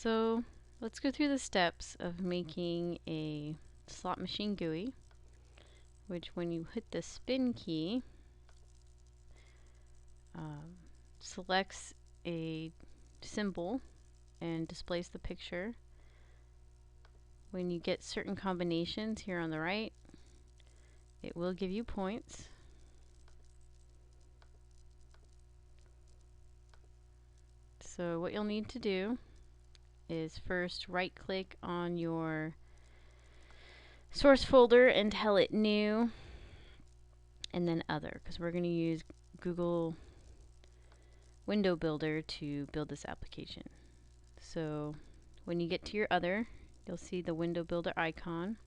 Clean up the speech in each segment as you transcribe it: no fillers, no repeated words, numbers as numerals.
So let's go through the steps of making a slot machine GUI, which when you hit the spin key, selects a symbol and displays the picture. When you get certain combinations here on the right, it will give you points. So what you'll need to do is first right click on your source folder and tell it new, and then other, because we're going to use Google Window Builder to build this application. So when you get to your other, you'll see the Window Builder icon.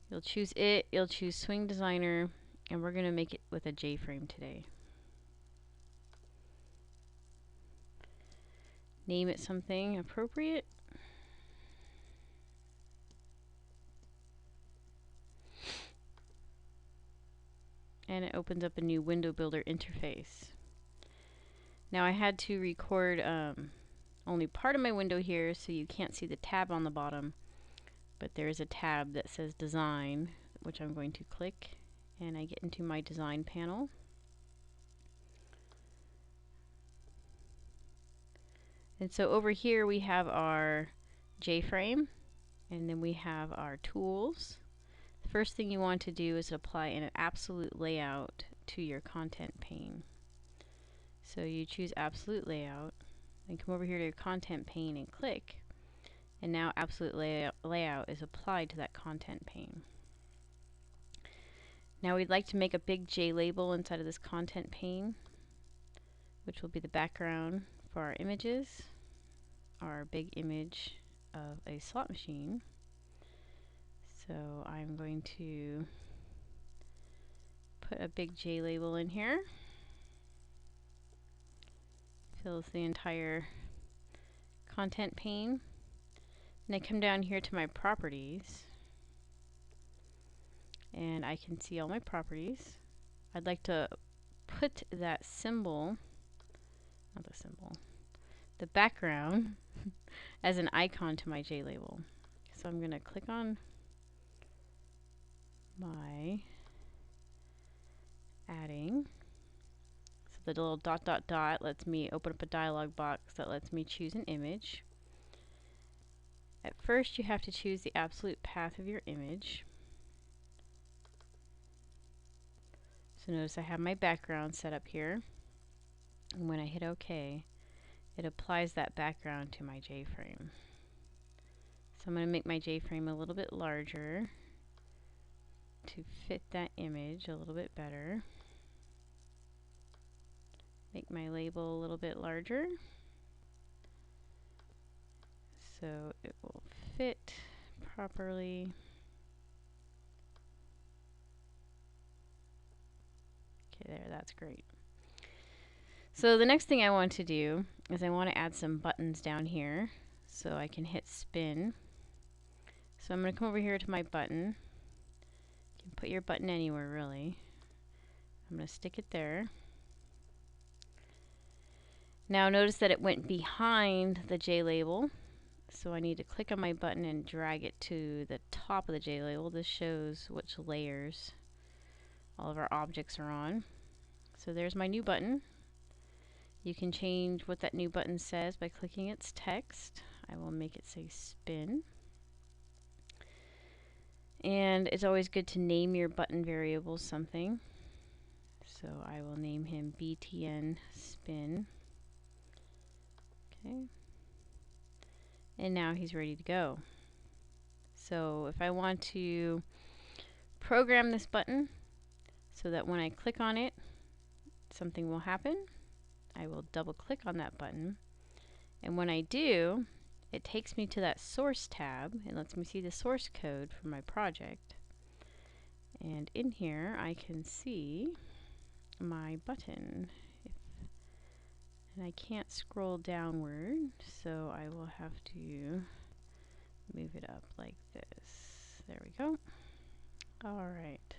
You'll choose it, you'll choose Swing Designer, and we're going to make it with a JFrame today. Name it something appropriate. And it opens up a new Window Builder interface. Now I had to record only part of my window here, so you can't see the tab on the bottom, but there is a tab that says Design, which I'm going to click, and I get into my Design panel. And so over here we have our JFrame, and then we have our tools. The first thing you want to do is apply an absolute layout to your content pane. So you choose absolute layout, then come over here to your content pane and click, and now absolute layout is applied to that content pane. Now we'd like to make a big J label inside of this content pane, which will be the background for our images, our big image of a slot machine. So I'm going to put a big J label in here. Fills the entire content pane. And I come down here to my properties, and I can see all my properties. I'd like to put that symbol, not the symbol, the background as an icon to my J label. So I'm going to click on my adding. So the little dot dot dot lets me open up a dialog box that lets me choose an image. At first you have to choose the absolute path of your image. So notice I have my background set up here, and when I hit OK, it applies that background to my JFrame. So I'm going to make my JFrame a little bit larger to fit that image a little bit better. Make my label a little bit larger so it will fit properly. Okay, there, that's great. So the next thing I want to do is I want to add some buttons down here so I can hit spin. So I'm going to come over here to my button. You can put your button anywhere, really. I'm going to stick it there. Now notice that it went behind the J label, so I need to click on my button and drag it to the top of the J label. This shows which layers all of our objects are on. So there's my new button. You can change what that new button says by clicking its text. I will make it say spin. And it's always good to name your button variable something. So I will name him BTN spin. Okay. And now he's ready to go. So if I want to program this button so that when I click on it, something will happen, I will double click on that button. And when I do, it takes me to that source tab and lets me see the source code for my project. And in here I can see my button. And I can't scroll downward, so I will have to move it up like this. There we go. Alright.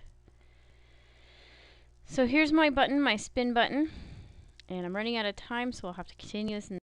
So here's my button, my spin button. And I'm running out of time, so I'll have to continue this in